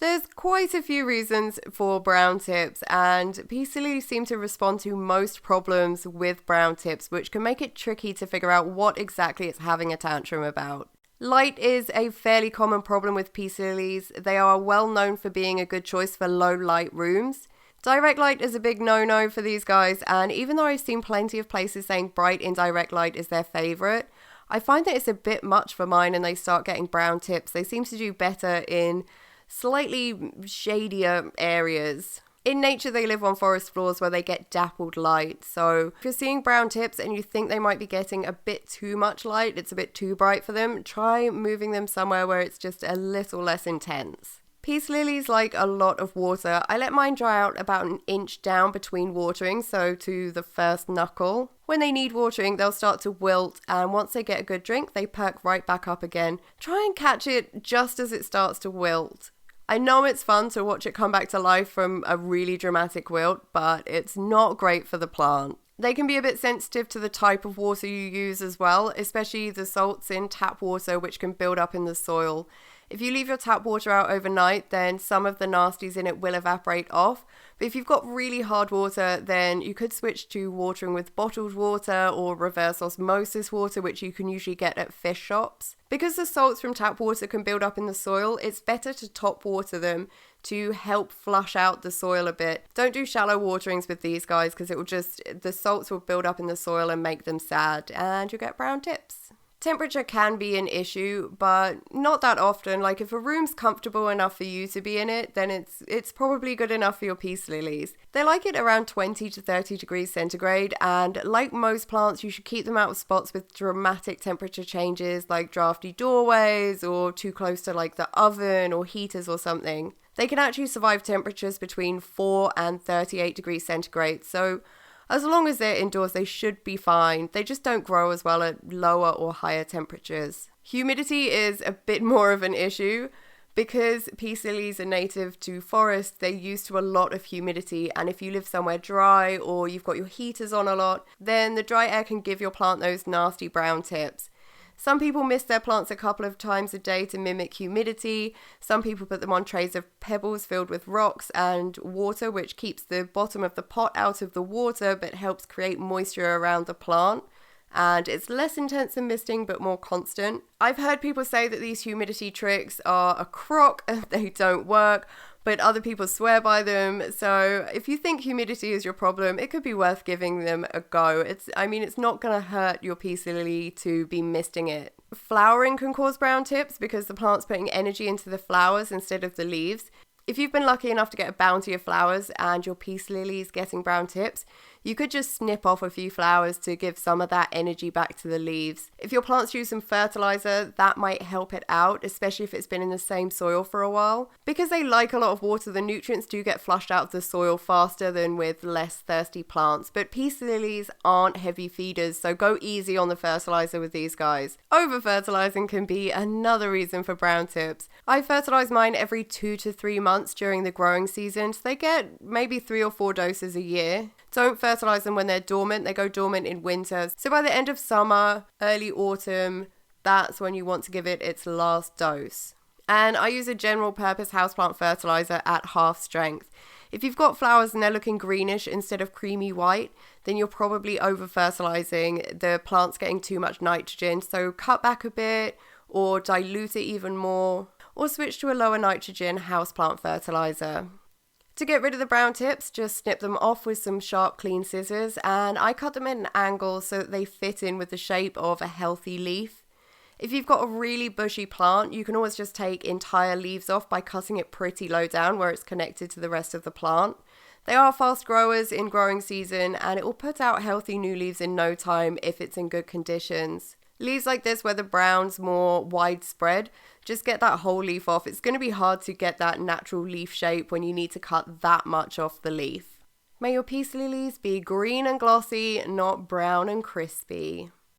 There's quite a few reasons for brown tips, and peace lilies seem to respond to most problems with brown tips, which can make it tricky to figure out what exactly it's having a tantrum about. Light is a fairly common problem with peace lilies. They are well known for being a good choice for low light rooms. Direct light is a big no-no for these guys, and even though I've seen plenty of places saying bright indirect light is their favourite, I find that it's a bit much for mine and they start getting brown tips. They seem to do better in slightly shadier areas. In nature, they live on forest floors where they get dappled light. So if you're seeing brown tips and you think they might be getting a bit too much light, it's a bit too bright for them, try moving them somewhere where it's just a little less intense. Peace lilies like a lot of water. I let mine dry out about an inch down between watering, so to the first knuckle. When they need watering, they'll start to wilt, and once they get a good drink, they perk right back up again. Try and catch it just as it starts to wilt. I know it's fun to watch it come back to life from a really dramatic wilt, but it's not great for the plant. They can be a bit sensitive to the type of water you use as well, especially the salts in tap water, which can build up in the soil. If you leave your tap water out overnight, then some of the nasties in it will evaporate off. But if you've got really hard water, then you could switch to watering with bottled water or reverse osmosis water, which you can usually get at fish shops. Because the salts from tap water can build up in the soil, it's better to top water them to help flush out the soil a bit. Don't do shallow waterings with these guys because the salts will build up in the soil and make them sad, and you'll get brown tips. Temperature can be an issue, but not that often. Like if a room's comfortable enough for you to be in it, then it's probably good enough for your peace lilies. They like it around 20 to 30 degrees centigrade, and like most plants, you should keep them out of spots with dramatic temperature changes like drafty doorways or too close to like the oven or heaters or something. They can actually survive temperatures between 4 and 38 degrees centigrade, so as long as they're indoors, they should be fine. They just don't grow as well at lower or higher temperatures. Humidity is a bit more of an issue. Because peace lilies are native to forests, they're used to a lot of humidity, and if you live somewhere dry or you've got your heaters on a lot, then the dry air can give your plant those nasty brown tips. Some people mist their plants a couple of times a day to mimic humidity. Some people put them on trays of pebbles filled with rocks and water, which keeps the bottom of the pot out of the water but helps create moisture around the plant. And it's less intense than misting but more constant. I've heard people say that these humidity tricks are a crock and they don't work, but other people swear by them. So if you think humidity is your problem, it could be worth giving them a go. It's not going to hurt your peace lily to be misting it. Flowering can cause brown tips because the plant's putting energy into the flowers instead of the leaves. If you've been lucky enough to get a bounty of flowers and your peace lily is getting brown tips, you could just snip off a few flowers to give some of that energy back to the leaves. If your plants use some fertilizer, that might help it out, especially if it's been in the same soil for a while. Because they like a lot of water, the nutrients do get flushed out of the soil faster than with less thirsty plants. But peace lilies aren't heavy feeders, so go easy on the fertilizer with these guys. Over-fertilizing can be another reason for brown tips. I fertilize mine every 2 to 3 months during the growing season, so they get maybe 3 or 4 doses a year. Don't fertilize them when they're dormant. They go dormant in winter. So by the end of summer, early autumn, that's when you want to give it its last dose. And I use a general purpose houseplant fertilizer at half strength. If you've got flowers and they're looking greenish instead of creamy white, then you're probably over fertilizing. The plant's getting too much nitrogen. So cut back a bit or dilute it even more, or switch to a lower nitrogen houseplant fertilizer. To get rid of the brown tips, just snip them off with some sharp, clean scissors, and I cut them at an angle so that they fit in with the shape of a healthy leaf. If you've got a really bushy plant, you can always just take entire leaves off by cutting it pretty low down where it's connected to the rest of the plant. They are fast growers in growing season, and it will put out healthy new leaves in no time if it's in good conditions. Leaves like this where the brown's more widespread, just get that whole leaf off. It's going to be hard to get that natural leaf shape when you need to cut that much off the leaf. May your peace lilies be green and glossy, not brown and crispy.